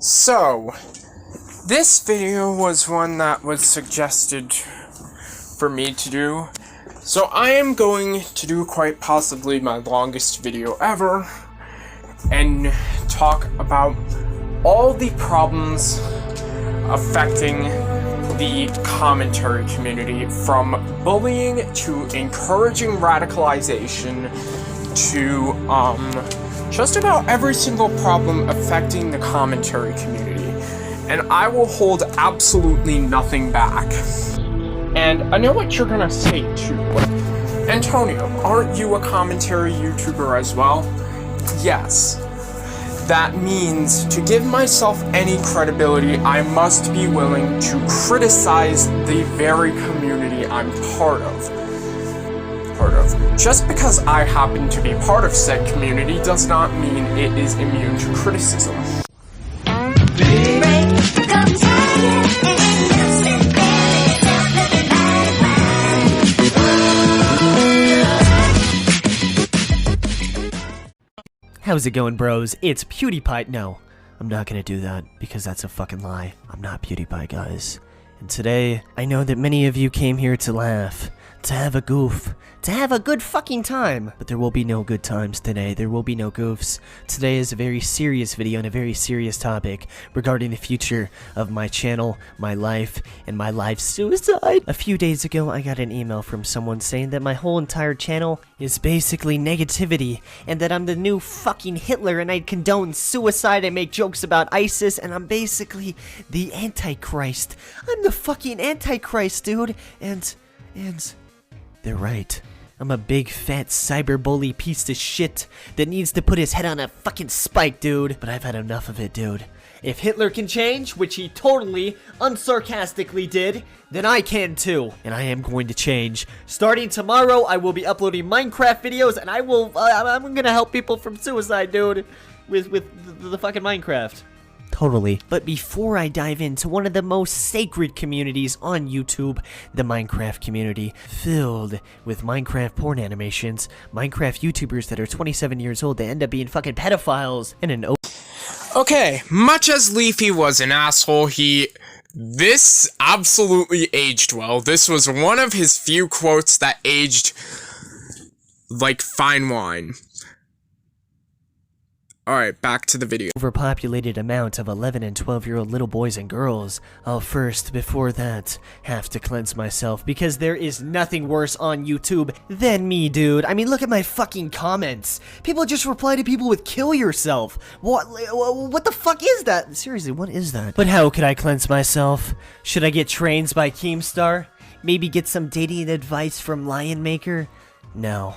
So, this video was one that was suggested for me to do. So I am going to do quite possibly my longest video ever and talk about all the problems affecting the commentary community, from bullying to encouraging radicalization to just about every single problem affecting the commentary community. And I will hold absolutely nothing back. And I know what you're gonna say too. Antonio, aren't you a commentary YouTuber as well? Yes. That means, to give myself any credibility, I must be willing to criticize the very community I'm part of. Just because I happen to be part of said community does not mean it is immune to criticism. How's it going, bros? It's PewDiePie. No, I'm not gonna do that because that's a fucking lie. I'm not PewDiePie, guys. And today, I know that many of you came here to laugh, to have a goof, to have a good fucking time. But there will be no good times today. There will be no goofs. Today is a very serious video and a very serious topic regarding the future of my channel, my life, and my life suicide. A few days ago, I got an email from someone saying that my whole entire channel is basically negativity, and that I'm the new fucking Hitler, and I condone suicide, I make jokes about ISIS, and I'm basically the Antichrist. I'm the fucking Antichrist, dude. And they're right. I'm a big fat cyberbully piece of shit that needs to put his head on a fucking spike, dude. But I've had enough of it, dude. If Hitler can change, which he totally, unsarcastically did, then I can too. And I am going to change. Starting tomorrow, I will be uploading Minecraft videos, and I'm gonna help people from suicide, dude, with the fucking Minecraft. Totally. But before I dive into one of the most sacred communities on YouTube, the Minecraft community, filled with Minecraft porn animations, Minecraft YouTubers that are 27 years old that end up being fucking pedophiles, and an Okay, much as Leafy was an asshole, this absolutely aged well. This was one of his few quotes that aged like fine wine. Alright, back to the video. Overpopulated amount of 11 and 12-year-old little boys and girls. I'll first, before that, have to cleanse myself, because there is nothing worse on YouTube than me, dude. I mean, look at my fucking comments. People just reply to people with "kill yourself." What the fuck is that? Seriously, what is that? But how could I cleanse myself? Should I get trains by Keemstar? Maybe get some dating advice from Lion Maker? No.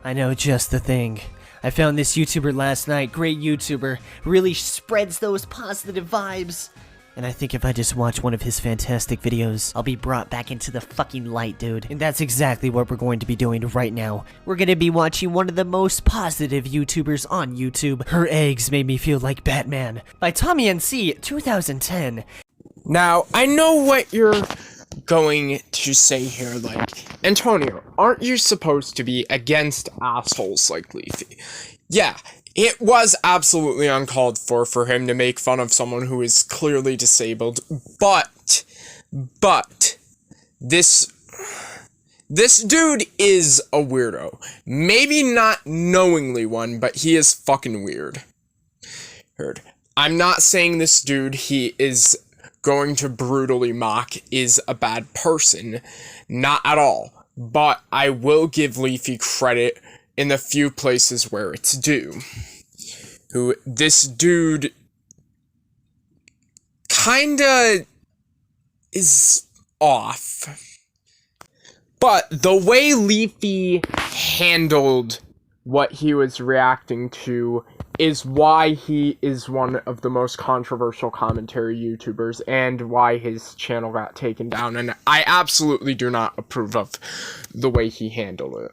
I know just the thing. I found this YouTuber last night, great YouTuber, really spreads those positive vibes. And I think if I just watch one of his fantastic videos, I'll be brought back into the fucking light, dude. And that's exactly what we're going to be doing right now. We're gonna be watching one of the most positive YouTubers on YouTube. Her eggs made me feel like Batman, by Tommy NC, 2010. Now, I know what you're going to say here, like, Antonio, aren't you supposed to be against assholes like Leafy? Yeah, it was absolutely uncalled for him to make fun of someone who is clearly disabled, but this dude is a weirdo. Maybe not knowingly one, but he is fucking weird. I'm not saying this dude he is going to brutally mock is a bad person. Not at all. But I will give Leafy credit in the few places where it's due. This dude kinda is off. But the way Leafy handled what he was reacting to is why he is one of the most controversial commentary YouTubers, and why his channel got taken down, and I absolutely do not approve of the way he handled it.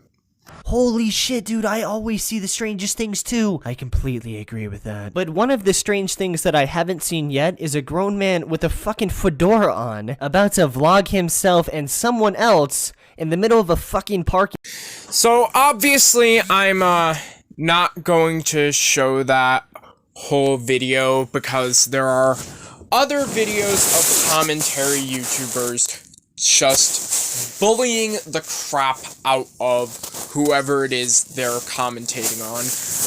Holy shit, dude, I always see the strangest things too. I completely agree with that. But one of the strange things that I haven't seen yet is a grown man with a fucking fedora on, about to vlog himself and someone else in the middle of a fucking park. So, obviously, I'm, not going to show that whole video because there are other videos of commentary YouTubers just bullying the crap out of whoever it is they're commentating on.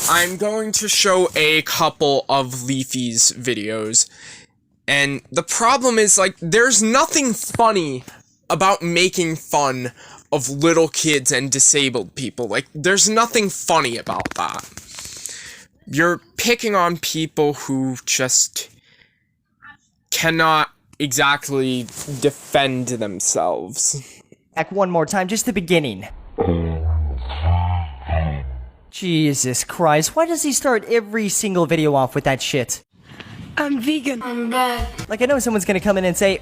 I'm going to show a couple of Leafy's videos, and the problem is, like, there's nothing funny about making fun of little kids and disabled people. Like, there's nothing funny about that. You're picking on people who just cannot exactly defend themselves. Back one more time, just the beginning. Jesus Christ, why does he start every single video off with that shit? I'm vegan. I'm back. Like, I know someone's gonna come in and say,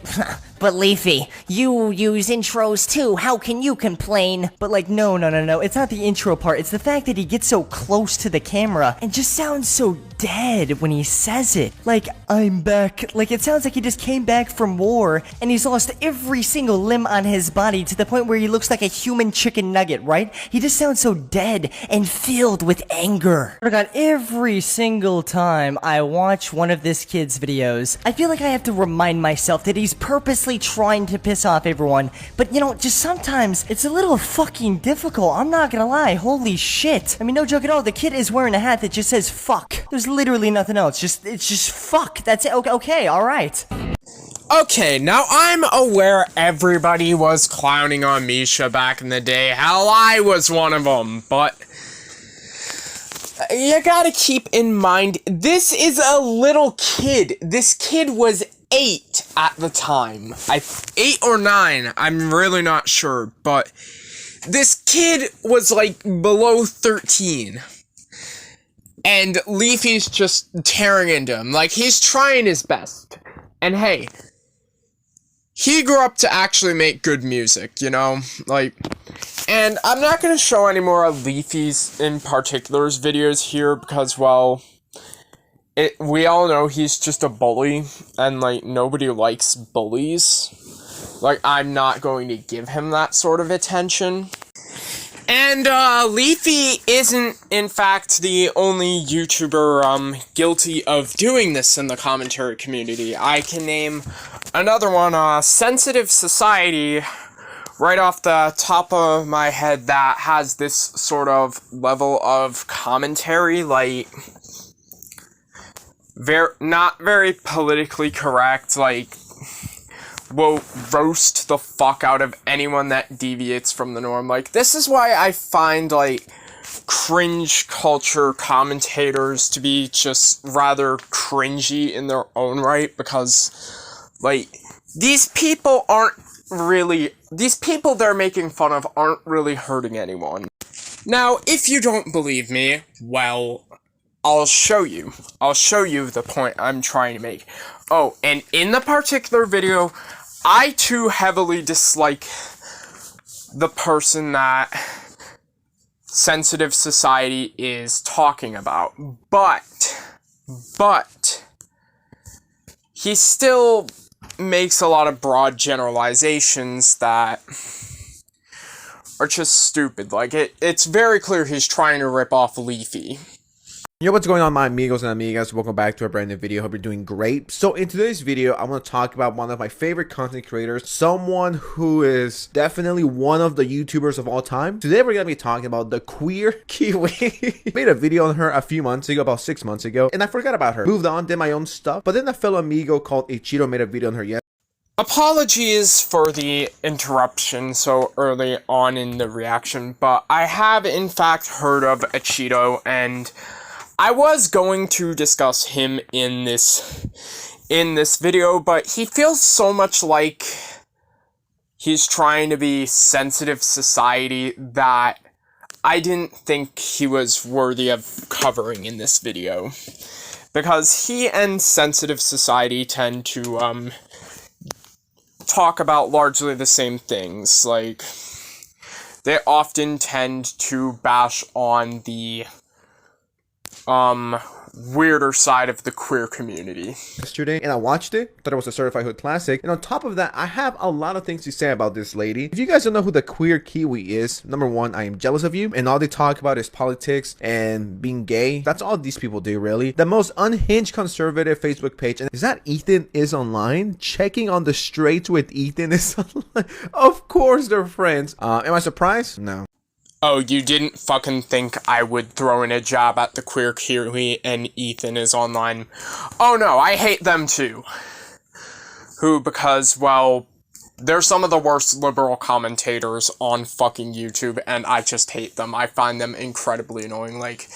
but Leafy, you use intros too, how can you complain? But like, no, it's not the intro part, it's the fact that he gets so close to the camera and just sounds so dead when he says it. Like, I'm back. Like, it sounds like he just came back from war and he's lost every single limb on his body to the point where he looks like a human chicken nugget, right? He just sounds so dead and filled with anger. Oh God, every single time I watch one of this kid's videos, I feel like I have to remind myself that he's purposely trying to piss off everyone, but you know, just sometimes it's a little fucking difficult, I'm not gonna lie, holy shit. I mean, no joke at all, the kid is wearing a hat that just says fuck. There's literally nothing else, it's just fuck, that's it, okay, alright. Okay, now I'm aware everybody was clowning on Misha back in the day, hell, I was one of them, but you gotta keep in mind, this is a little kid. This kid was 8 at the time. 8 or 9, I'm really not sure, but this kid was like below 13. And Leafy's just tearing into him. Like, he's trying his best. And hey, he grew up to actually make good music, you know? Like, and I'm not going to show any more of Leafy's in particular's videos here because, well, we all know he's just a bully, and, like, nobody likes bullies. Like, I'm not going to give him that sort of attention. And, Leafy isn't, in fact, the only YouTuber, guilty of doing this in the commentary community. I can name another one, Sensitive Society, right off the top of my head, that has this sort of level of commentary, like, not very politically correct, like, will roast the fuck out of anyone that deviates from the norm. Like, this is why I find, like, cringe culture commentators to be just rather cringy in their own right, because, like, these people they're making fun of aren't really hurting anyone. Now, if you don't believe me, well, I'll show you. I'll show you the point I'm trying to make. Oh, and in the particular video, I too heavily dislike the person that Sensitive Society is talking about, but he still makes a lot of broad generalizations that are just stupid. Like, it's very clear he's trying to rip off Leafy. Yo, what's going on, my amigos and amigas? Welcome back to a brand new video. Hope you're doing great. So in today's video, I'm going to talk about one of my favorite content creators, someone who is definitely one of the YouTubers of all time. Today we're going to be talking about the Queer Kiwi. Made a video on her a few months ago, about 6 months ago, and I forgot about her. Moved on, did my own stuff, but then a fellow amigo called Ichiro made a video on her yesterday. Apologies for the interruption so early on in the reaction, but I have in fact heard of Ichiro, and I was going to discuss him in this video, but he feels so much like he's trying to be Sensitive Society that I didn't think he was worthy of covering in this video. Because he and Sensitive Society tend to, talk about largely the same things. Like, they often tend to bash on the weirder side of the queer community. Yesterday, and I watched it, thought it was a certified hood classic, and on top of that, I have a lot of things to say about this lady. If you guys don't know who the Queer Kiwi is, number one, I am jealous of you, and all they talk about is politics and being gay. That's all these people do, really. The most unhinged conservative Facebook page, and is that Ethan is online? Checking on the straights with Ethan is online. Of course they're friends. Am I surprised? No. Oh, you didn't fucking think I would throw in a jab at the Queer Kiwi and Ethan is online? Oh no, I hate them too. Because, well, they're some of the worst liberal commentators on fucking YouTube, and I just hate them. I find them incredibly annoying. Like,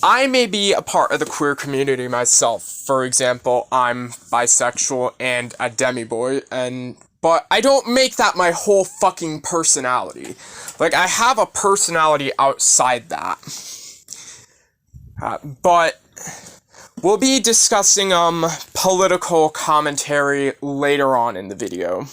I may be a part of the queer community myself. For example, I'm bisexual and a demiboy, but I don't make that my whole fucking personality. Like, I have a personality outside that. But we'll be discussing, political commentary later on in the video.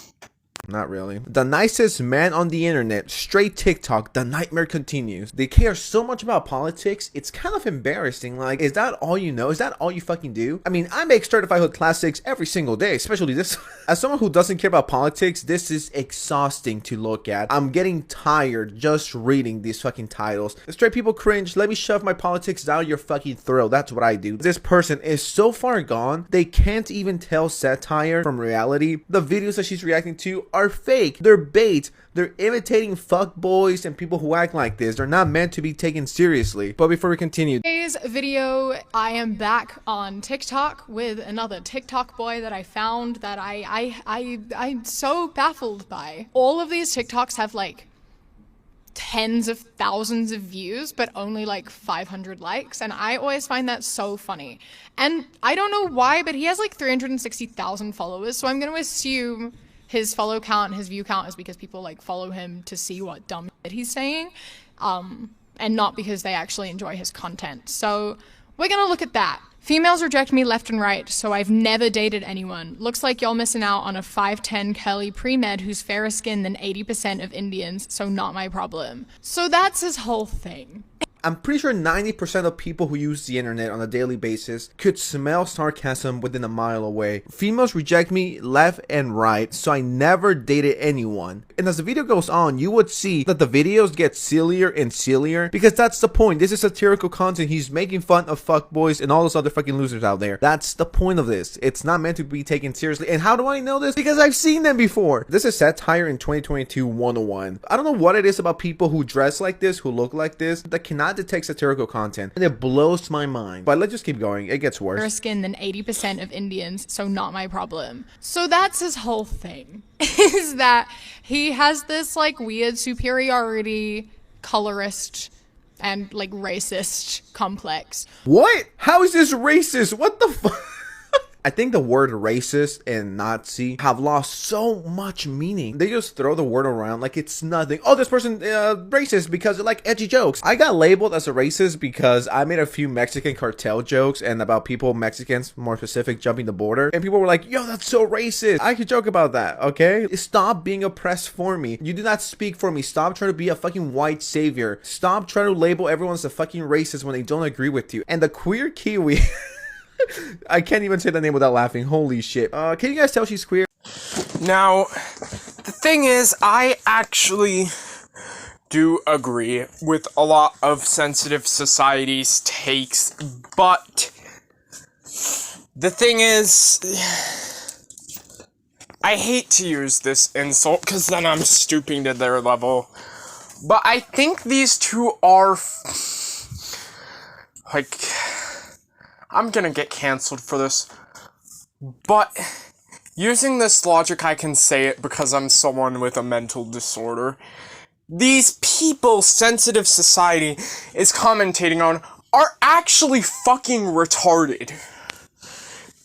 Not really. The nicest man on the internet, straight TikTok, the nightmare continues. They care so much about politics, it's kind of embarrassing. Like, is that all you know? Is that all you fucking do? I mean, I make certified hood classics every single day, especially this. As someone who doesn't care about politics, this is exhausting to look at. I'm getting tired just reading these fucking titles. Straight people cringe, let me shove my politics down your fucking throat. That's what I do. This person is so far gone, they can't even tell satire from reality. The videos that she's reacting to are fake. They're bait. They're imitating fuckboys and people who act like this. They're not meant to be taken seriously. But before we continue, Today's video, I am back on TikTok with another TikTok boy that I found that I'm so baffled by. All of these TikToks have like tens of thousands of views, but only like 500 likes, and I always find that so funny. And I don't know why, but he has like 360,000 followers, so I'm gonna assume his follow count, his view count is because people like follow him to see what dumb shit he's saying, and not because they actually enjoy his content. So we're gonna look at that. Females reject me left and right, so I've never dated anyone. Looks like y'all missing out on a 5'10" curly pre-med who's fairer skinned than 80% of Indians, so not my problem. So that's his whole thing. I'm pretty sure 90% of people who use the internet on a daily basis could smell sarcasm within a mile away. Females reject me left and right, so I never dated anyone. And as the video goes on, you would see that the videos get sillier and sillier, because that's the point. This is satirical content. He's making fun of fuckboys and all those other fucking losers out there. That's the point of this. It's not meant to be taken seriously. And how do I know this? Because I've seen them before. This is satire in 2022 101. I don't know what it is about people who dress like this, who look like this, that cannot detect satirical content, and it blows my mind. But let's just keep going. It gets worse. Fairer skinned than 80% of Indians, so not my problem. So that's his whole thing, is that he has this like weird superiority, colorist, and like racist complex. What? How is this racist? What the fuck? I think the word racist and Nazi have lost so much meaning. They just throw the word around like it's nothing. Oh, this person racist because they like edgy jokes. I got labeled as a racist because I made a few Mexican cartel jokes and about people, Mexicans, more specific, jumping the border. And people were like, yo, that's so racist. I could joke about that, okay? Stop being oppressed for me. You do not speak for me. Stop trying to be a fucking white savior. Stop trying to label everyone as a fucking racist when they don't agree with you. And the Queer Kiwi... I can't even say the name without laughing. Holy shit. Can you guys tell she's queer? Now, the thing is, I actually do agree with a lot of sensitive society's takes, but the thing is, I hate to use this insult because then I'm stooping to their level, but I think these two are, like... I'm gonna get canceled for this, but using this logic, I can say it because I'm someone with a mental disorder. These people sensitive society is commentating on are actually fucking retarded.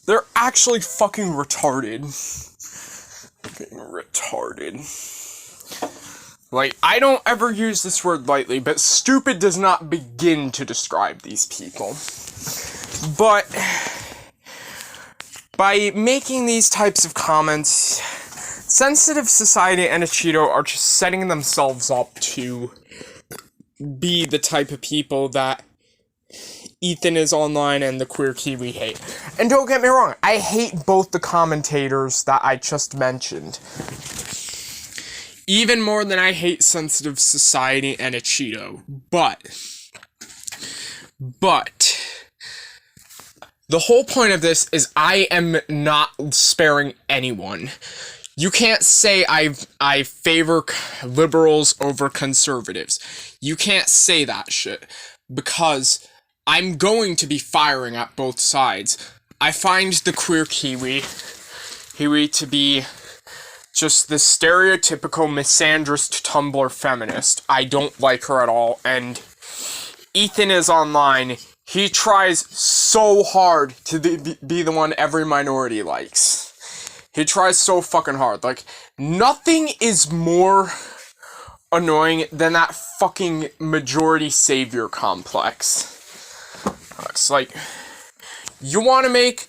They're actually fucking retarded. Fucking retarded. Like, I don't ever use this word lightly, but stupid does not begin to describe these people. But by making these types of comments, sensitive society and Cheeto are just setting themselves up to be the type of people that Ethan is online and the Queer Kiwi hate. And don't get me wrong, I hate both the commentators that I just mentioned. Even more than I hate Sensitive Society and a Cheeto. But, the whole point of this is I am not sparing anyone. You can't say I favor liberals over conservatives. You can't say that shit, because I'm going to be firing at both sides. I find the Queer Kiwi to be just the stereotypical misandrist Tumblr feminist. I don't like her at all, and Ethan is online. He tries so hard to be the one every minority likes. He tries so fucking hard. Like, nothing is more annoying than that fucking majority savior complex. It's like, you wanna make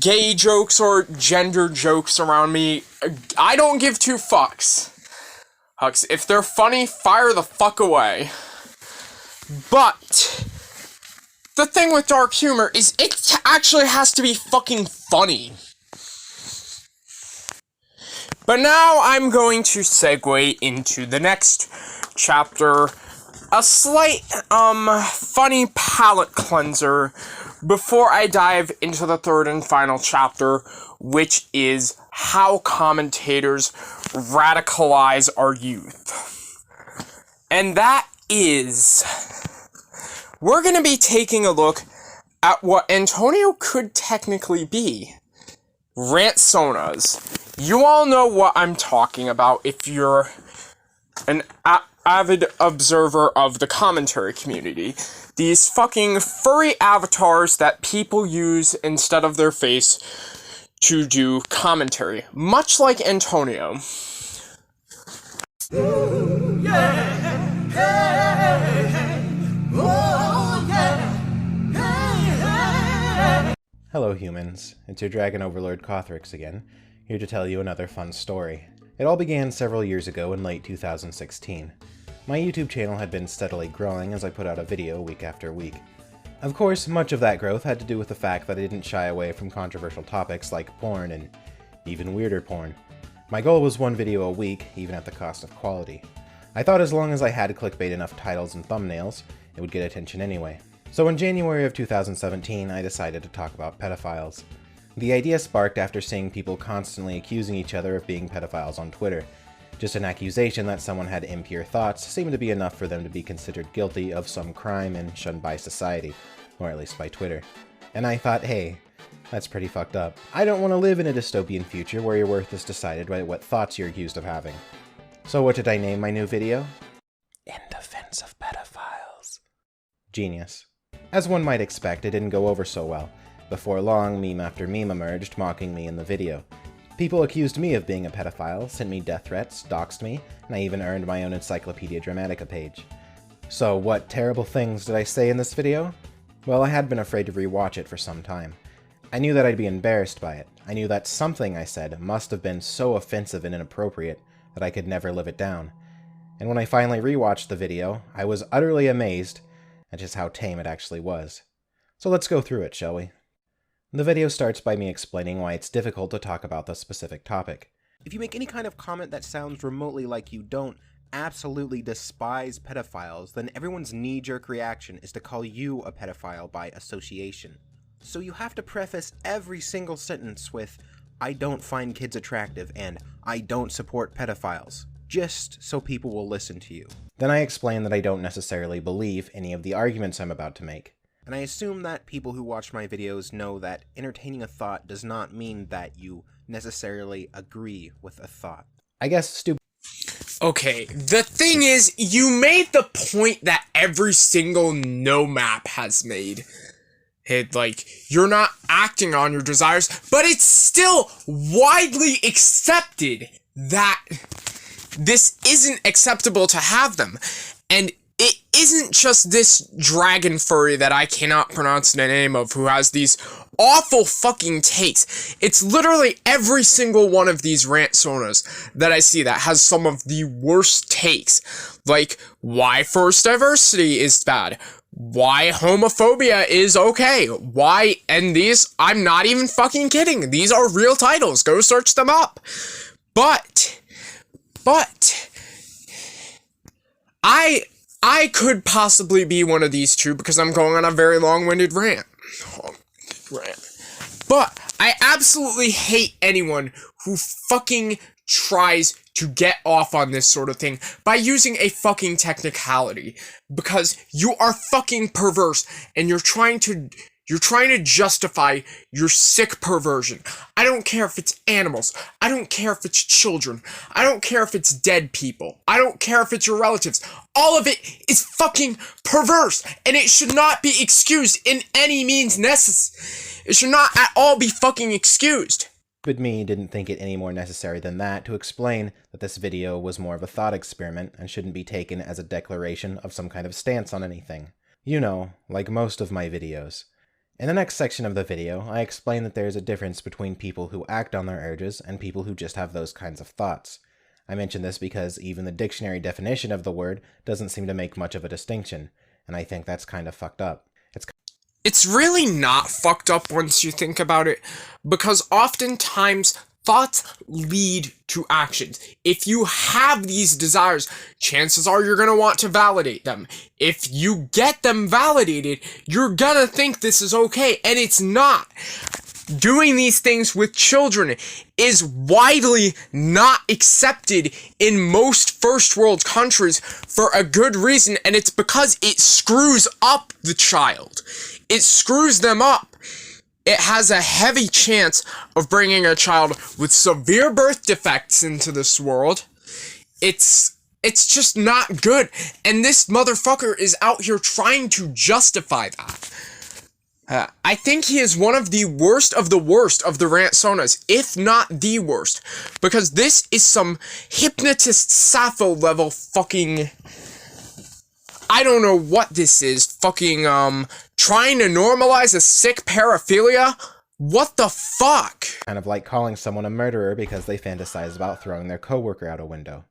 gay jokes or gender jokes around me, I don't give two fucks. If they're funny, fire the fuck away. But the thing with dark humor is it actually has to be fucking funny. But now I'm going to segue into the next chapter, a slight, funny palate cleanser before I dive into the third and final chapter, which is how commentators radicalize our youth. And that is, we're going to be taking a look at what Antonio could technically be. Rantsonas. You all know what I'm talking about if you're an avid observer of the commentary community. These fucking furry avatars that people use instead of their face to do commentary. Much like Antonio. Ooh, yeah. Hey, hey. Oh, yeah. Hey, hey. Hello humans, it's your Dragon Overlord Kothorix again, here to tell you another fun story. It all began several years ago in late 2016. My YouTube channel had been steadily growing as I put out a video week after week. Of course, much of that growth had to do with the fact that I didn't shy away from controversial topics like porn and even weirder porn. My goal was one video a week, even at the cost of quality. I thought as long as I had clickbait enough titles and thumbnails, it would get attention anyway. So in January of 2017, I decided to talk about pedophiles. The idea sparked after seeing people constantly accusing each other of being pedophiles on Twitter. Just an accusation that someone had impure thoughts seemed to be enough for them to be considered guilty of some crime and shunned by society, or at least by Twitter. And I thought, hey, that's pretty fucked up. I don't want to live in a dystopian future where your worth is decided by what thoughts you're accused of having. So what did I name my new video? In Defense of Pedophiles. Genius. As one might expect, it didn't go over so well. Before long, meme after meme emerged, mocking me in the video. People accused me of being a pedophile, sent me death threats, doxed me, and I even earned my own Encyclopedia Dramatica page. So what terrible things did I say in this video? Well, I had been afraid to rewatch it for some time. I knew that I'd be embarrassed by it. I knew that something I said must have been so offensive and inappropriate that I could never live it down. And when I finally rewatched the video, I was utterly amazed at just how tame it actually was. So let's go through it, shall we? The video starts by me explaining why it's difficult to talk about the specific topic. If you make any kind of comment that sounds remotely like you don't absolutely despise pedophiles, then everyone's knee-jerk reaction is to call you a pedophile by association. So you have to preface every single sentence with, I don't find kids attractive and I don't support pedophiles, just so people will listen to you. Then I explain that I don't necessarily believe any of the arguments I'm about to make. And I assume that people who watch my videos know that entertaining a thought does not mean that you necessarily agree with a thought. I guess stupid. Okay, the thing is, you made the point that every single no map has made. Like, you're not acting on your desires, but it's still widely accepted that this isn't acceptable to have them. And it isn't just this dragon furry that I cannot pronounce the name of who has these awful fucking takes. It's literally every single one of these rantsonas that I see that has some of the worst takes. Like, why forced diversity is bad. why homophobia is okay. Why, and these, I'm not even fucking kidding. These are real titles. Go search them up. But, I could possibly be one of these two because I'm going on a very long-winded rant. But I absolutely hate anyone who fucking tries to get off on this sort of thing by using a fucking technicality, because you are fucking perverse and you're trying to justify your sick perversion. I don't care if it's animals. I don't care if it's children. I don't care if it's dead people. I don't care if it's your relatives. All of it is fucking perverse, and it should not be excused in any means necessary. It should not at all be fucking excused. But me didn't think it any more necessary than that to explain that this video was more of a thought experiment and shouldn't be taken as a declaration of some kind of stance on anything. You know, like most of my videos. In the next section of the video, I explain that there is a difference between people who act on their urges and people who just have those kinds of thoughts. I mention this because even the dictionary definition of the word doesn't seem to make much of a distinction, and I think that's kind of fucked up. It's really not fucked up once you think about it, because oftentimes thoughts lead to actions. If you have these desires, chances are you're gonna want to validate them. If you get them validated, you're gonna think this is okay, and it's not. Doing these things with children is widely not accepted in most first world countries for a good reason, and it's because it screws up the child. It screws them up. It has a heavy chance of bringing a child with severe birth defects into this world. It's just not good. And this motherfucker is out here trying to justify that. I think he is one of the worst of the rantsonas, if not the worst. Because this is some hypnotist Sappho level fucking... I don't know what this is. Fucking, trying to normalize a sick paraphilia? What the fuck? Kind of like calling someone a murderer because they fantasize about throwing their coworker out a window.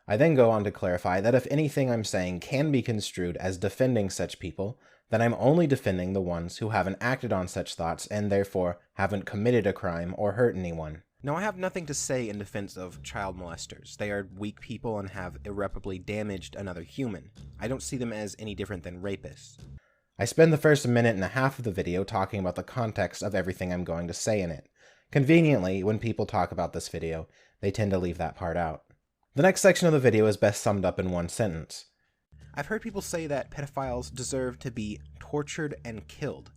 I then go on to clarify that if anything I'm saying can be construed as defending such people, then I'm only defending the ones who haven't acted on such thoughts and therefore haven't committed a crime or hurt anyone. Now, I have nothing to say in defense of child molesters. They are weak people and have irreparably damaged another human. I don't see them as any different than rapists. I spend the first minute and a half of the video talking about the context of everything I'm going to say in it. Conveniently, when people talk about this video, they tend to leave that part out. The next section of the video is best summed up in one sentence. I've heard people say that pedophiles deserve to be tortured and killed.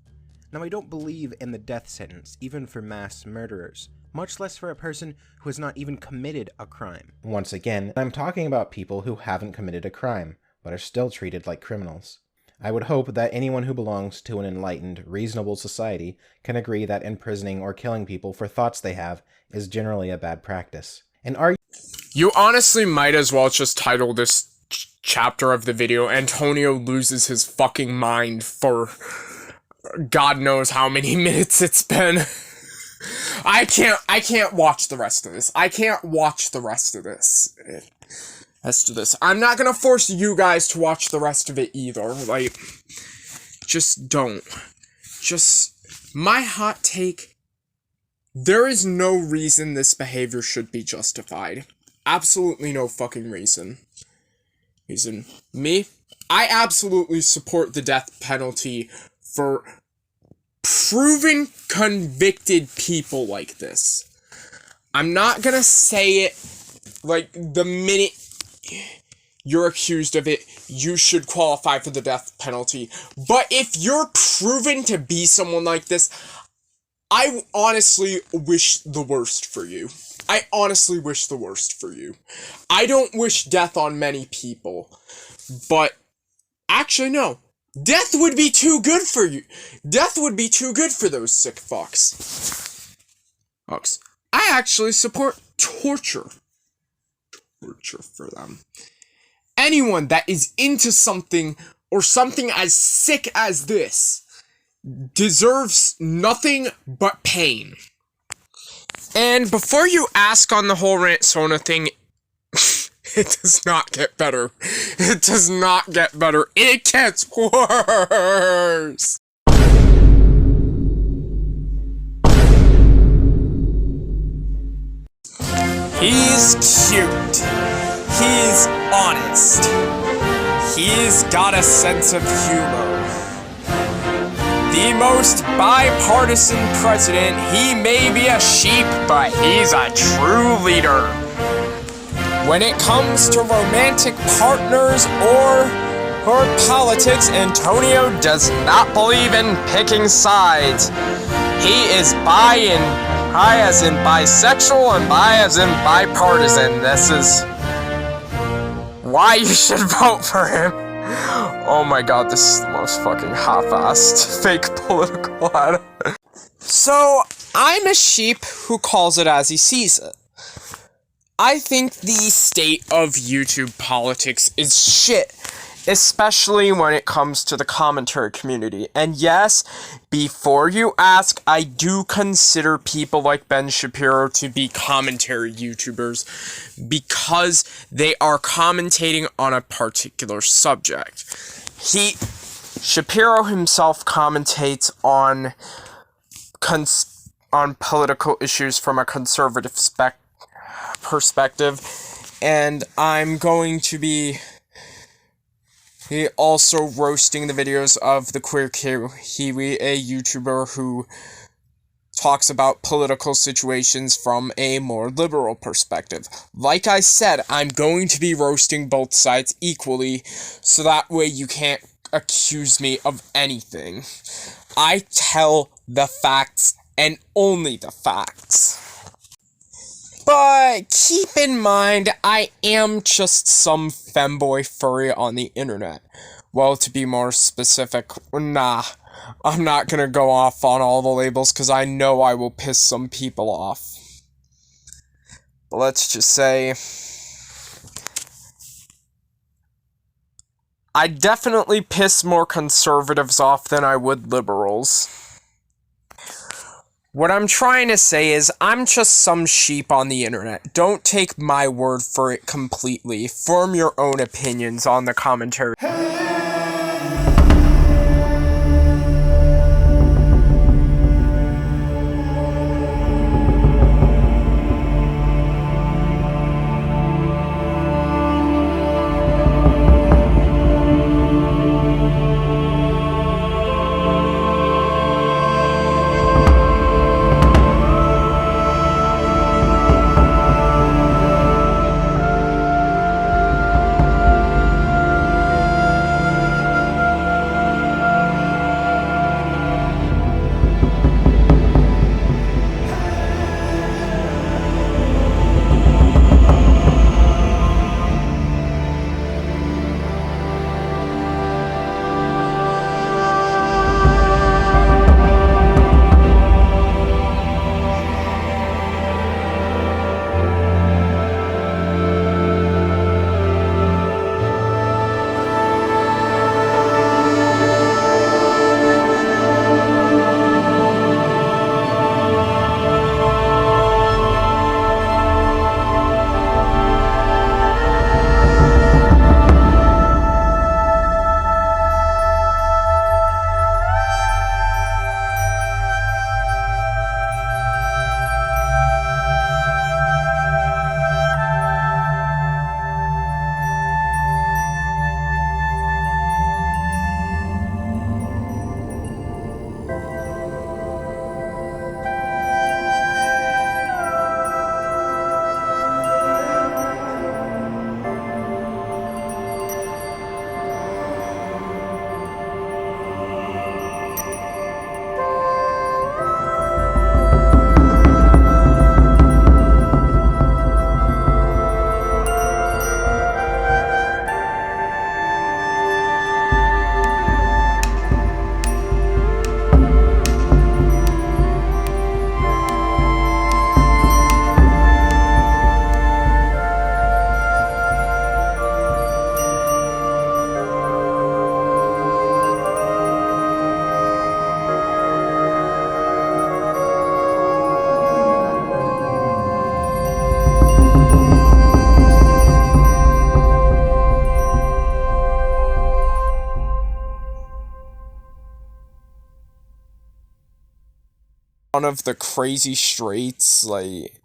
Now, I don't believe in the death sentence, even for mass murderers, much less for a person who has not even committed a crime. Once again, I'm talking about people who haven't committed a crime, but are still treated like criminals. I would hope that anyone who belongs to an enlightened, reasonable society can agree that imprisoning or killing people for thoughts they have is generally a bad practice. And You honestly might as well just title this chapter of the video, Antonio loses his fucking mind for God knows how many minutes it's been. I can't watch the rest of this. I can't watch the rest of this. I'm not gonna force you guys to watch the rest of it either. Like, just don't. My hot take, there is no reason this behavior should be justified. Absolutely no fucking reason. Me? I absolutely support the death penalty for proven convicted people like this. I'm not gonna say it like the minute you're accused of it, you should qualify for the death penalty. But if you're proven to be someone like this, I honestly wish the worst for you. I honestly wish the worst for you. I don't wish death on many people, but actually no. Death would be too good for you. Death would be too good for those sick fucks. I actually support torture. Torture for them. Anyone that is into something or something as sick as this deserves nothing but pain. And before you ask on the whole rantsona thing, It does not get better. It does not get better. It gets worse. He's cute. He's honest. He's got a sense of humor. The most bipartisan president. He may be a sheep, but he's a true leader. When it comes to romantic partners or politics, Antonio does not believe in picking sides. He is bi as in bisexual and bi as in bipartisan. This is why you should vote for him. Oh my god, this is the most fucking half-assed fake political ad. So, I'm a sheep who calls it as he sees it. I think the state of YouTube politics is shit, especially when it comes to the commentary community. And yes, before you ask, I do consider people like Ben Shapiro to be commentary YouTubers because they are commentating on a particular subject. Shapiro himself commentates on political issues from a conservative perspective, and I'm going to be also roasting the videos of the Queer Kiwi, a YouTuber who talks about political situations from a more liberal perspective. Like I said, I'm going to be roasting both sides equally, so that way you can't accuse me of anything. I tell the facts and only the facts. But keep in mind, I am just some femboy furry on the internet. Well, to be more specific, nah, I'm not gonna go off on all the labels because I know I will piss some people off. But let's just say, I definitely piss more conservatives off than I would liberals. What I'm trying to say is, I'm just some sheep on the internet. Don't take my word for it completely. Form your own opinions on the commentary. One of the crazy straights, like,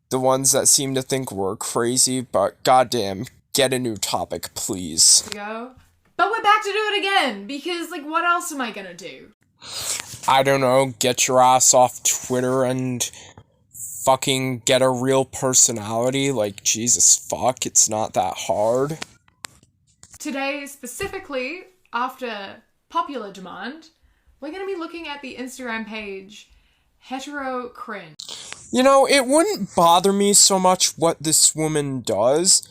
the ones that seem to think we're crazy, but goddamn, get a new topic, please. Go. But we're back to do it again, because, like, what else am I gonna do? I don't know, get your ass off Twitter and fucking get a real personality. Like, Jesus fuck, it's not that hard. Today, specifically, after popular demand, we're gonna be looking at the Instagram page, Hetero Cringe. You know, it wouldn't bother me so much what this woman does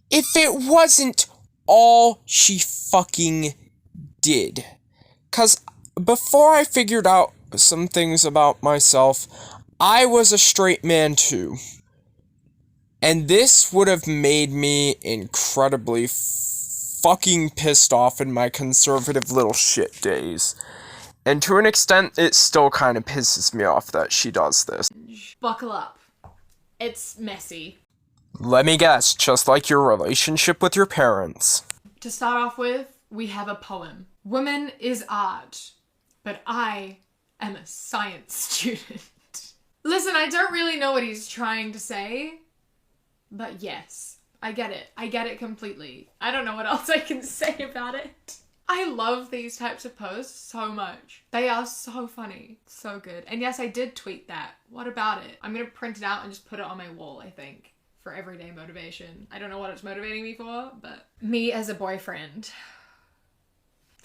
if it wasn't all she fucking did. 'Cause before I figured out some things about myself, I was a straight man too. And this would have made me incredibly fucking pissed off in my conservative little shit days. And to an extent, it still kind of pisses me off that she does this. Buckle up. It's messy. Let me guess, just like your relationship with your parents. To start off with, we have a poem. Woman is art, but I am a science student. Listen, I don't really know what he's trying to say, but yes, I get it. I get it completely. I don't know what else I can say about it. I love these types of posts so much. They are so funny. So good. And yes, I did tweet that. What about it? I'm gonna print it out and just put it on my wall, I think, for everyday motivation. I don't know what it's motivating me for, but me as a boyfriend.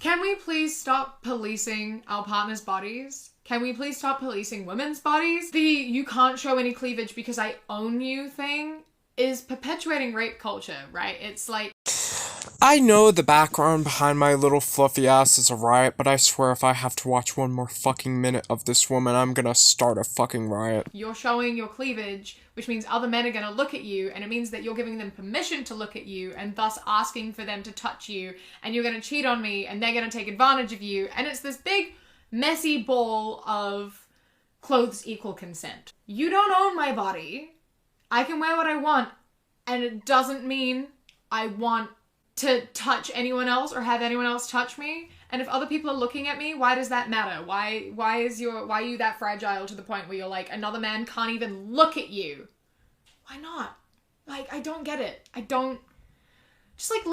Can we please stop policing our partners' bodies? Can we please stop policing women's bodies? The you can't show any cleavage because I own you thing is perpetuating rape culture, right? It's like, I know the background behind my little fluffy ass is a riot, but I swear if I have to watch one more fucking minute of this woman, I'm gonna start a fucking riot. you're showing your cleavage, which means other men are gonna look at you, and it means that you're giving them permission to look at you, and thus asking for them to touch you, and you're gonna cheat on me, and they're gonna take advantage of you, and it's this big, messy ball of clothes equal consent. You don't own my body. I can wear what I want, and it doesn't mean I want to touch anyone else or have anyone else touch me. And if other people are looking at me, why does that matter? Why are you that fragile to the point where you're like, another man can't even look at you? Why not? Like, I don't get it. I don't, just like.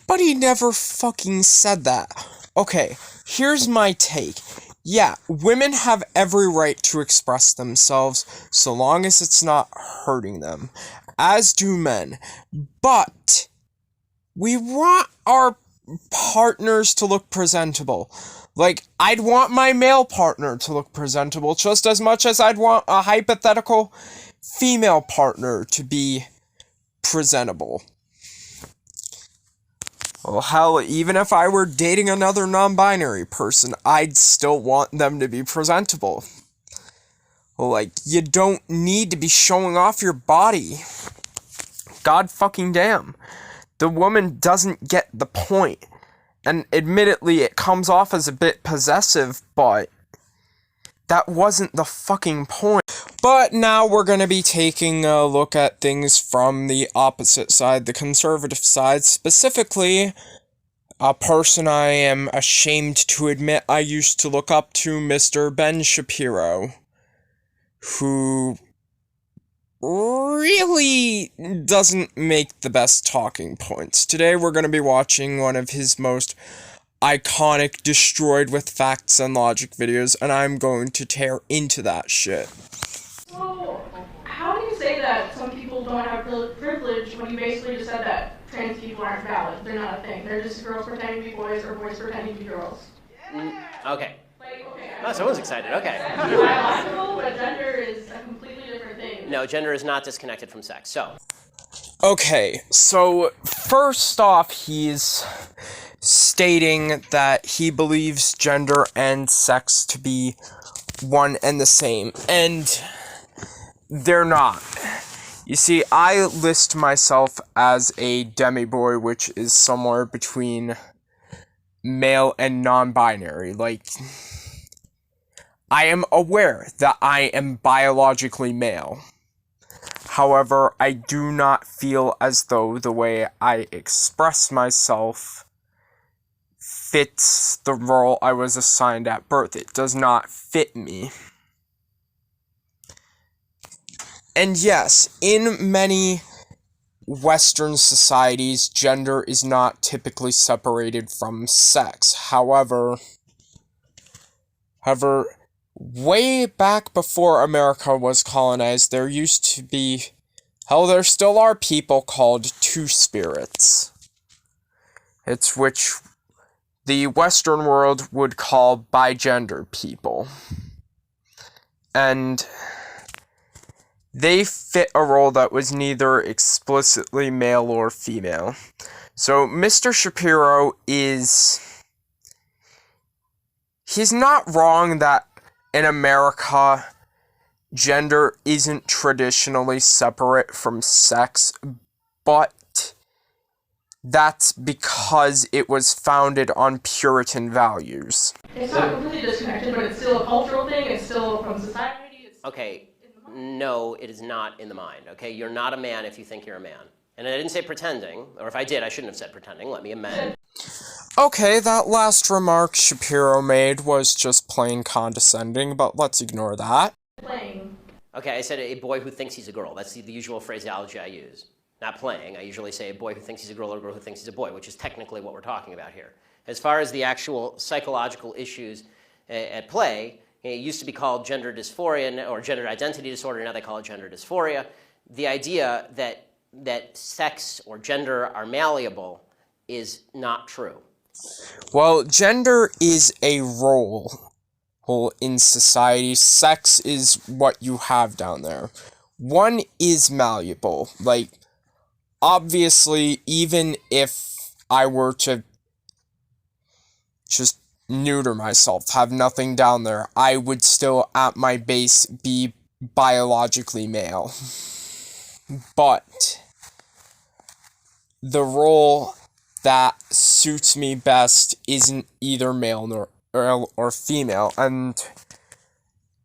But he never fucking said that. Okay, here's my take. Yeah, women have every right to express themselves so long as it's not hurting them, as do men. But we want our partners to look presentable. Like, I'd want my male partner to look presentable just as much as I'd want a hypothetical female partner to be presentable. Well, hell, even if I were dating another non-binary person, I'd still want them to be presentable. Like, you don't need to be showing off your body. God fucking damn. The woman doesn't get the point. And admittedly, it comes off as a bit possessive, but that wasn't the fucking point. But now we're gonna be taking a look at things from the opposite side, the conservative side, specifically a person I am ashamed to admit I used to look up to, Mr. Ben Shapiro, who really doesn't make the best talking points. Today we're gonna be watching one of his most iconic destroyed with facts and logic videos, and I'm going to tear into that shit. So, how do you say that some people don't have privilege when you basically just said that trans people aren't valid? They're not a thing. They're just girls pretending to be boys or boys pretending to be girls. Okay. Like, okay. Oh, someone's excited. Okay. Biological, but gender is a completely different thing. No, gender is not disconnected from sex. So. Okay, so first off, he's stating that he believes gender and sex to be one and the same, and they're not. You see, I list myself as a demiboy, which is somewhere between male and non-binary. Like, I am aware that I am biologically male. However, I do not feel as though the way I express myself fits the role I was assigned at birth. It does not fit me. And yes, in many Western societies, gender is not typically separated from sex. However, way back before America was colonized, there used to be, hell, there still are people called two-spirits. It's which the Western world would call bigender people. And they fit a role that was neither explicitly male or female. So Mr. Shapiro he's not wrong that in America, gender isn't traditionally separate from sex, but that's because it was founded on Puritan values. It's not completely disconnected, but it's still a cultural thing, it's still from society. Okay, no, it is not in the mind, okay? You're not a man if you think you're a man. And I didn't say pretending, or if I did, I shouldn't have said pretending, let me amend. Okay, that last remark Shapiro made was just plain condescending, but let's ignore that. Playing. Okay, I said a boy who thinks he's a girl. That's the usual phraseology I use. Not playing. I usually say a boy who thinks he's a girl or a girl who thinks he's a boy, which is technically what we're talking about here. As far as the actual psychological issues at play, it used to be called gender dysphoria or gender identity disorder. Now they call it gender dysphoria. The idea that sex or gender are malleable is not true. Well, gender is a role in society. Sex is what you have down there. One is malleable. Like, obviously, even if I were to just neuter myself, have nothing down there, I would still, at my base, be biologically male. But the role that suits me best isn't either male or female, and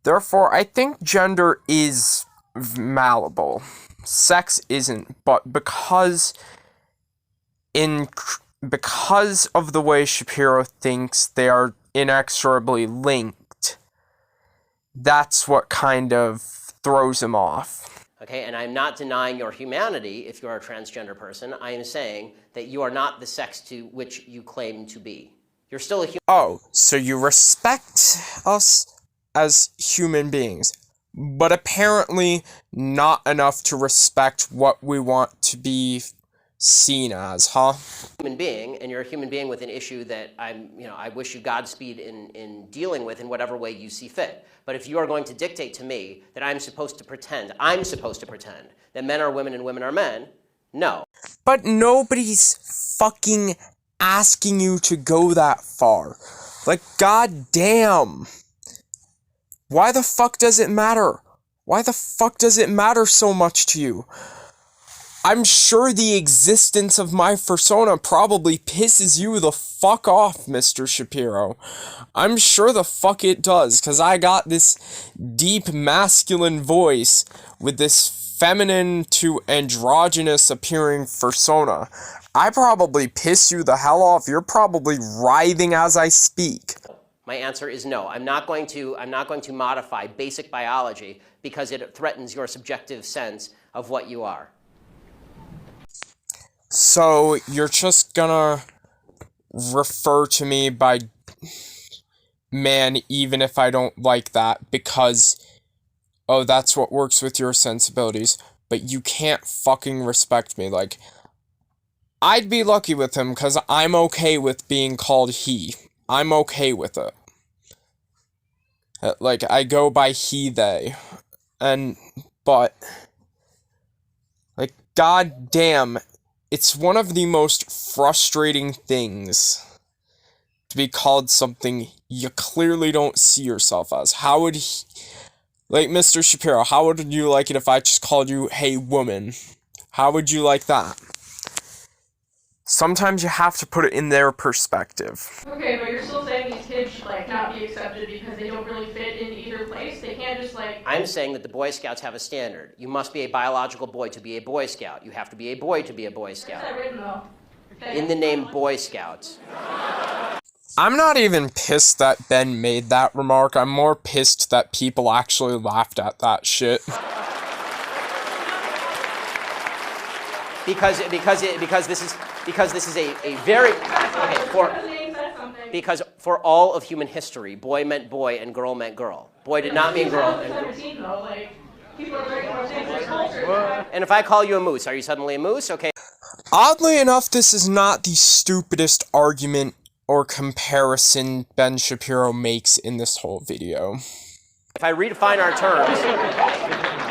therefore I think gender is malleable. Sex isn't, but because of the way Shapiro thinks they are inexorably linked, that's what kind of throws him off. Okay, and I'm not denying your humanity if you're a transgender person. I am saying that you are not the sex to which you claim to be. You're still a human. Oh, so you respect us as human beings, but apparently not enough to respect what we want to be seen as, huh? Human being, and you're a human being with an issue that I wish you Godspeed in dealing with in whatever way you see fit. But if you are going to dictate to me that I'm supposed to pretend that men are women and women are men, no. But nobody's fucking asking you to go that far. Like, goddamn. Why the fuck does it matter? Why the fuck does it matter so much to you? I'm sure the existence of my persona probably pisses you the fuck off, Mr. Shapiro. I'm sure the fuck it does, because I got this deep masculine voice with this feminine to androgynous appearing persona. I probably piss you the hell off. You're probably writhing as I speak. My answer is no. I'm not going to modify basic biology because it threatens your subjective sense of what you are. So, you're just gonna refer to me by man even if I don't like that because, oh, that's what works with your sensibilities, but you can't fucking respect me. Like, I'd be lucky with him because I'm okay with being called he. I'm okay with it. Like, I go by he, they. But, like, goddamn, it's one of the most frustrating things to be called something you clearly don't see yourself as. How would he, like, Mr. Shapiro, how would you like it if I just called you, hey, woman? How would you like that? Sometimes you have to put it in their perspective. Okay, but you're still saying these kids should, like, not be accepted because they don't really fit in either place? They can't just, like... I'm saying that the Boy Scouts have a standard. You must be a biological boy to be a Boy Scout. You have to be a boy to be a Boy Scout. Where's that written, though? Okay. In the name Boy Scouts. I'm not even pissed that Ben made that remark. I'm more pissed that people actually laughed at that shit. Because this is a very because for all of human history, boy meant boy and girl meant girl. Boy did not mean girl. And if I call you a moose, are you suddenly a moose? Okay. Oddly enough, this is not the stupidest argument or comparison Ben Shapiro makes in this whole video. If I redefine our terms,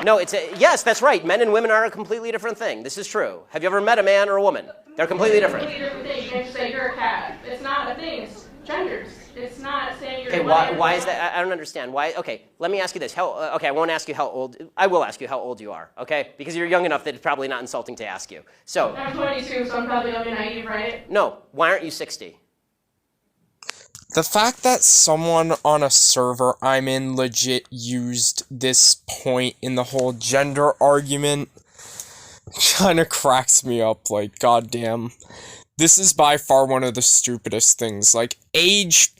no, yes, that's right. Men and women are a completely different thing. This is true. Have you ever met a man or a woman? They're completely different. Completely different thing. You can't just say you're a cat. It's not a thing. It's genders. It's not saying you're. Okay, why is that? I don't understand. Why? Okay, let me ask you this. Okay, I won't ask you how old. I will ask you how old you are. Okay, because you're young enough that it's probably not insulting to ask you. So. I'm 22, so I'm probably young and naive, right? No. Why aren't you 60? The fact that someone on a server I'm in legit used this point in the whole gender argument kind of cracks me up, like, goddamn. This is by far one of the stupidest things. Like, age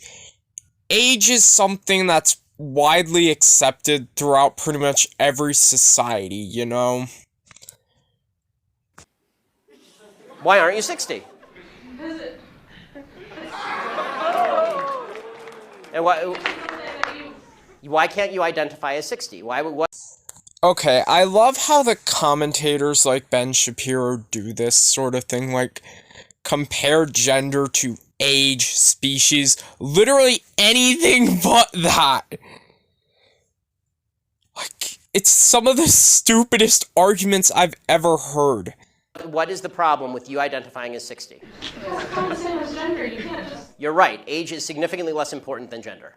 is something that's widely accepted throughout pretty much every society, you know? Why aren't you 60? And why can't you identify as 60? What? Okay, I love how the commentators like Ben Shapiro do this sort of thing, like, compare gender to age, species, literally anything but that. Like, it's some of the stupidest arguments I've ever heard. What is the problem with you identifying as 60? It's not the same as gender. You can't just. You're right. Age is significantly less important than gender.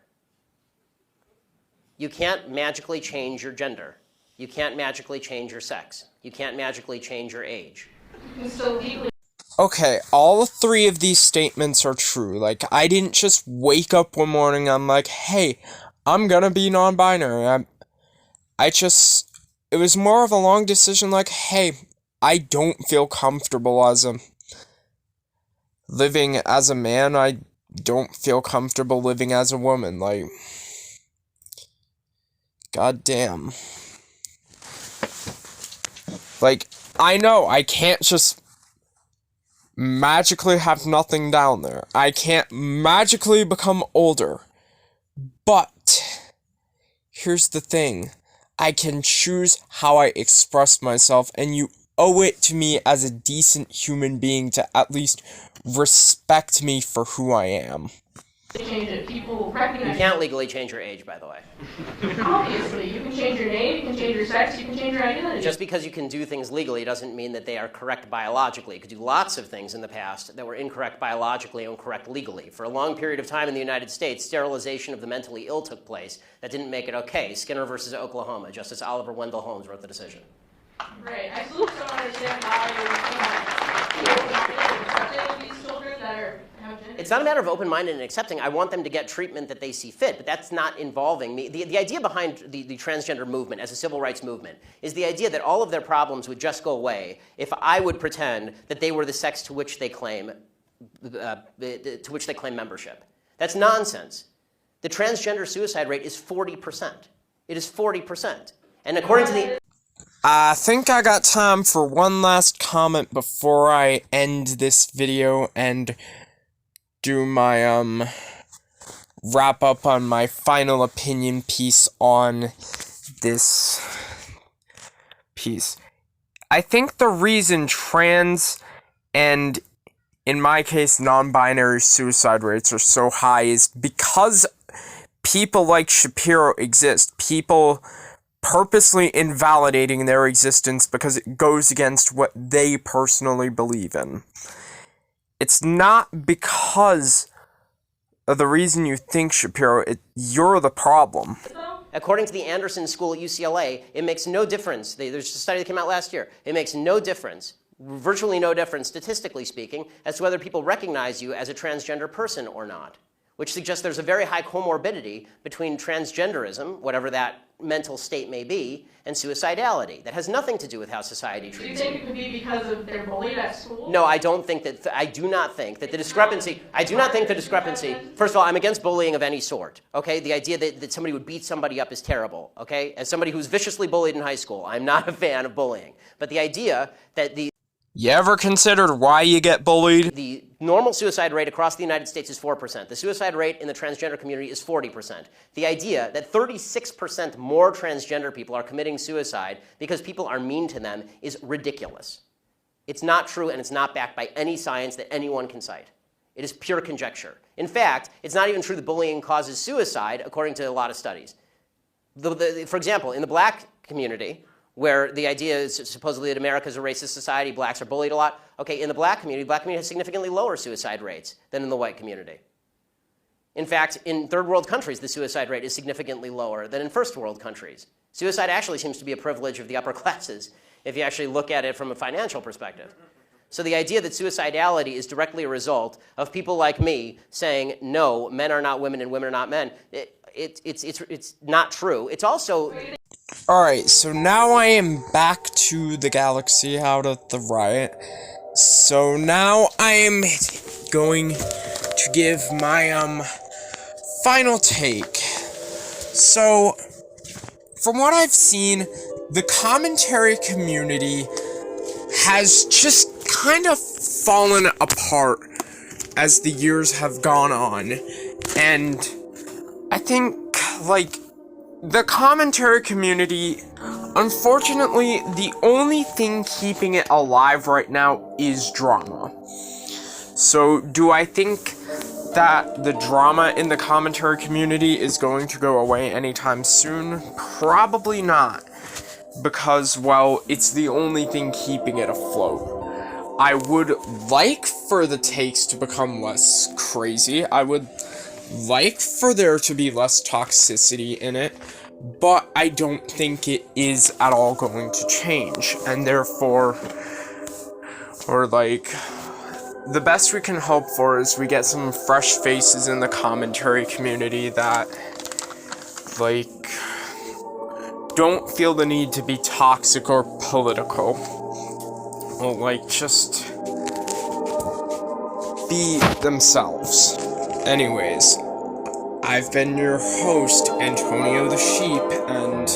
You can't magically change your gender. You can't magically change your sex. You can't magically change your age. You can still legally. Okay, all three of these statements are true. Like, I didn't just wake up one morning, I'm like, hey, I'm gonna be non-binary. It was more of a long decision, like, hey, I don't feel comfortable living as a man. I don't feel comfortable living as a woman. Like, goddamn. Like, I know I can't just magically have nothing down there. I can't magically become older. But here's the thing. I can choose how I express myself, and you owe it to me as a decent human being to at least respect me for who I am. Change it. People recognize. You can't legally change your age, by the way. Obviously, you can change your name, you can change your sex, you can change your identity. Just because you can do things legally doesn't mean that they are correct biologically. You could do lots of things in the past that were incorrect biologically and correct legally. For a long period of time in the United States, sterilization of the mentally ill took place. That didn't make it okay. Skinner versus Oklahoma. Justice Oliver Wendell Holmes wrote the decision. Right. I still don't understand how you accepting these children that are. It's not a matter of open-minded and accepting. I want them to get treatment that they see fit, but that's not involving me. The idea behind the transgender movement as a civil rights movement is the idea that all of their problems would just go away if I would pretend that they were the sex to which they claim membership. That's nonsense. The transgender suicide rate is 40%. It is 40%. And according to the... I think I got time for one last comment before I end this video and do my, wrap up on my final opinion piece on this piece. I think the reason trans and, in my case, non-binary suicide rates are so high is because people like Shapiro exist. People purposely invalidating their existence because it goes against what they personally believe in. It's not because of the reason you think, Shapiro, you're the problem. According to the Anderson School at UCLA, it makes no difference. There's a study that came out last year. It makes no difference, virtually no difference, statistically speaking, as to whether people recognize you as a transgender person or not, which suggests there's a very high comorbidity between transgenderism, whatever that mental state may be, and suicidality. That has nothing to do with how society Do you treats them. think it could be because of they're bullied at school? No, I don't think that. I do not think that the discrepancy. I do not think the discrepancy. First of all, I'm against bullying of any sort. Okay, the idea that somebody would beat somebody up is terrible. Okay, as somebody who's viciously bullied in high school, I'm not a fan of bullying. But the idea that You ever considered why you get bullied? the normal suicide rate across the United States is 4%. The suicide rate in the transgender community is 40%. The idea that 36% more transgender people are committing suicide because people are mean to them is ridiculous. It's not true, and it's not backed by any science that anyone can cite. It is pure conjecture. In fact, it's not even true that bullying causes suicide, according to a lot of studies. For example, in the black community, where the idea is supposedly that America is a racist society, blacks are bullied a lot. Okay, in the black community has significantly lower suicide rates than in the white community. In fact, in third world countries, the suicide rate is significantly lower than in first world countries. Suicide actually seems to be a privilege of the upper classes, if you actually look at it from a financial perspective. So the idea that suicidality is directly a result of people like me saying, no, men are not women and women are not men, it's not true. It's also... Alright, so now I am back to the galaxy out of the riot. So now I am going to give my, final take. So, from what I've seen, the commentary community has just kind of fallen apart as the years have gone on. And I think, like, the commentary community, unfortunately, the only thing keeping it alive right now is drama. So, do I think that the drama in the commentary community is going to go away anytime soon? Probably not. Because, well, it's the only thing keeping it afloat. I would like for the takes to become less crazy. I would like for there to be less toxicity in it, but I don't think it is at all going to change, and therefore, the best we can hope for is we get some fresh faces in the commentary community that, don't feel the need to be toxic or political. Well, just be themselves. Anyways, I've been your host, Antonio the Sheep, and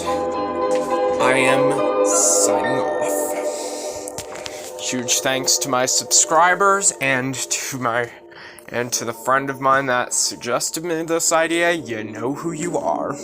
I am signing off. Huge thanks to my subscribers and to the friend of mine that suggested me this idea. You know who you are.